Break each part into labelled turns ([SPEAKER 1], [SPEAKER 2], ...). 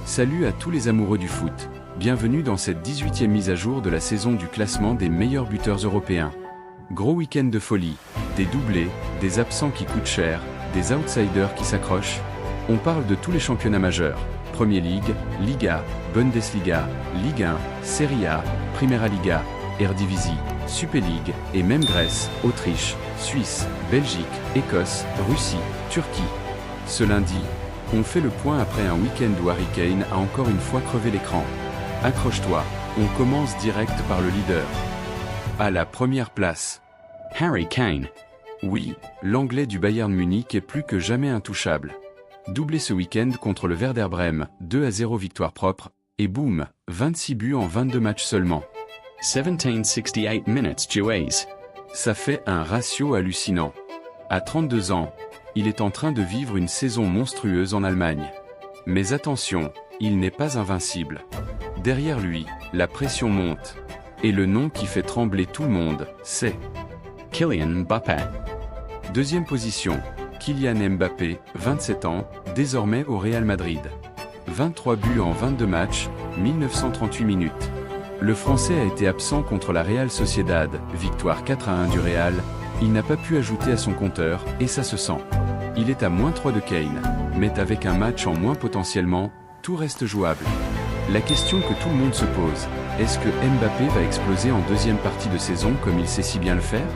[SPEAKER 1] Salut à tous les amoureux du foot. Bienvenue dans cette 18e mise à jour de la saison du classement des meilleurs buteurs européens. Gros week-end de folie, des doublés, des absents qui coûtent cher, des outsiders qui s'accrochent. On parle de tous les championnats majeurs. Premier League, Liga, Bundesliga, Ligue 1, Serie A, Primera Liga, Eredivisie, Super League, et même Grèce, Autriche, Suisse, Belgique, Écosse, Russie, Turquie. Ce lundi, on fait le point après un week-end où Harry Kane a encore une fois crevé l'écran. Accroche-toi, on commence direct par le leader. À la première place, Harry Kane. Oui, l'Anglais du Bayern Munich est plus que jamais intouchable. Doublé ce week-end contre le Werder Brême, 2-0 victoire propre, et boum, 26 buts en 22 matchs seulement.
[SPEAKER 2] 1768 minutes joués.
[SPEAKER 1] Ça fait un ratio hallucinant. À 32 ans, il est en train de vivre une saison monstrueuse en Allemagne. Mais attention, il n'est pas invincible. Derrière lui, la pression monte. Et le nom qui fait trembler tout le monde, c'est
[SPEAKER 2] Kylian Mbappé.
[SPEAKER 1] Deuxième position, Kylian Mbappé, 27 ans, désormais au Real Madrid. 23 buts en 22 matchs, 1938 minutes. Le Français a été absent contre la Real Sociedad, victoire 4-1 du Real. Il n'a pas pu ajouter à son compteur, et ça se sent. Il est à -3 de Kane, mais avec un match en moins potentiellement, tout reste jouable. La question que tout le monde se pose, est-ce que Mbappé va exploser en deuxième partie de saison comme il sait si bien le faire?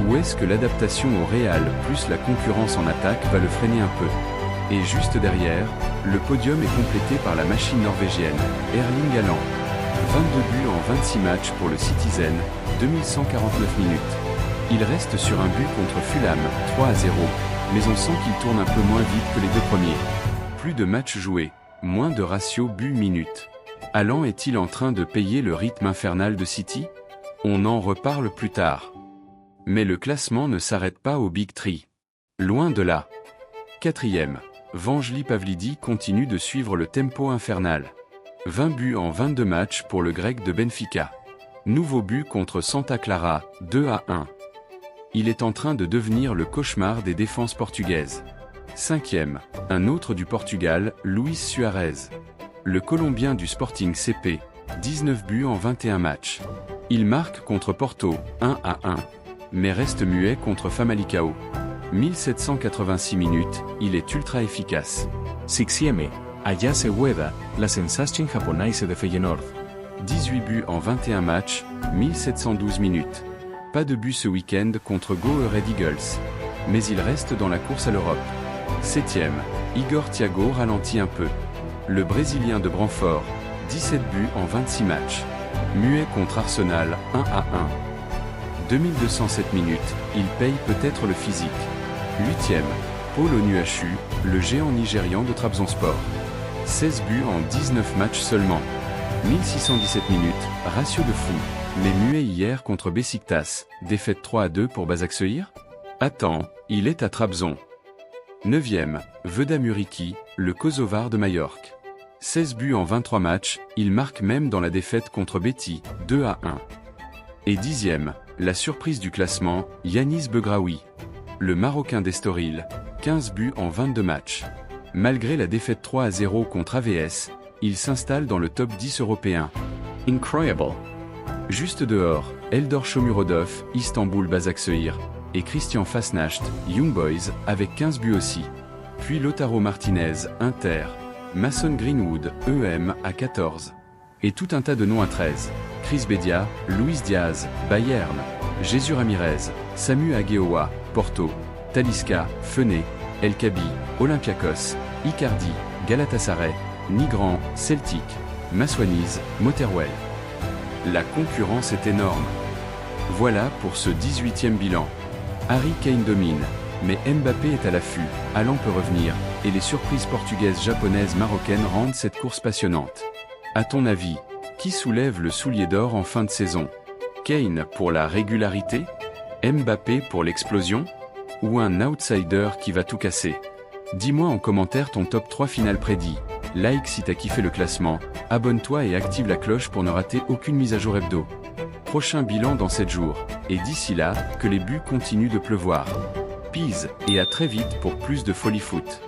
[SPEAKER 1] Ou est-ce que l'adaptation au Real plus la concurrence en attaque va le freiner un peu? Et juste derrière, le podium est complété par la machine norvégienne, Erling Haaland. 22 buts en 26 matchs pour le Citizen, 2149 minutes. Il reste sur un but contre Fulham, 3-0, mais on sent qu'il tourne un peu moins vite que les deux premiers. Plus de matchs joués, moins de ratio but-minute. Haaland est-il en train de payer le rythme infernal de City? On en reparle plus tard. Mais le classement ne s'arrête pas au Big Three. Loin de là. Quatrième, Vangelis Pavlidis continue de suivre le tempo infernal. 20 buts en 22 matchs pour le grec de Benfica. Nouveau but contre Santa Clara, 2-1. Il est en train de devenir le cauchemar des défenses portugaises. Cinquième, un autre du Portugal, Luis Suarez. Le Colombien du Sporting CP, 19 buts en 21 matchs. Il marque contre Porto, 1-1, mais reste muet contre Famalicão. 1786 minutes, il est ultra efficace.
[SPEAKER 3] Sixieme, Ayase Ueda, la sensation japonaise de Feyenoord.
[SPEAKER 1] 18 buts en 21 matchs, 1712 minutes. Pas de but ce week-end contre Go Ahead Eagles. Mais il reste dans la course à l'Europe. Septième, Igor Thiago ralentit un peu. Le Brésilien de Brentford, 17 buts en 26 matchs. Muet contre Arsenal, 1-1. 2207 minutes, il paye peut-être le physique. Huitième, Paul Onuachu, le géant nigérian de Trabzonspor. 16 buts en 19 matchs seulement. 1617 minutes, ratio de fou, mais muet hier contre Besiktas, défaite 3-2 pour Başakşehir? Attends, il est à Trabzon. 9e, Veda Muriqi, le Kosovar de Majorque. 16 buts en 23 matchs, il marque même dans la défaite contre Betty, 2-1. Et 10e, la surprise du classement, Yanis Begraoui. Le Marocain d'Estoril, 15 buts en 22 matchs. Malgré la défaite 3-0 contre AVS, il s'installe dans le top 10 européen.
[SPEAKER 2] Incroyable.
[SPEAKER 1] Juste dehors, Eldor Shomurodov, Istanbul Başakşehir, et Christian Fasnacht, Young Boys, avec 15 buts aussi. Puis Lautaro Martinez, Inter, Mason Greenwood, EM, à 14. Et tout un tas de noms à 13. Chris Bedia, Luis Diaz, Bayern, Jesus Ramirez, Samu Agueoa, Porto, Talisca, Fené, El Kabi, Olympiakos, Icardi, Galatasaray, Nigran, Celtic, Maswaniz, Motherwell. La concurrence est énorme. Voilà pour ce 18e bilan. Harry Kane domine, mais Mbappé est à l'affût, Haaland peut revenir, et les surprises portugaises, japonaises, marocaines rendent cette course passionnante. À ton avis, qui soulève le soulier d'or en fin de saison? Kane pour la régularité? Mbappé pour l'explosion? Ou un outsider qui va tout casser? Dis-moi en commentaire ton top 3 final prédit. Like si t'as kiffé le classement, abonne-toi et active la cloche pour ne rater aucune mise à jour hebdo. Prochain bilan dans 7 jours, et d'ici là, que les buts continuent de pleuvoir. Peace, et à très vite pour plus de folie foot.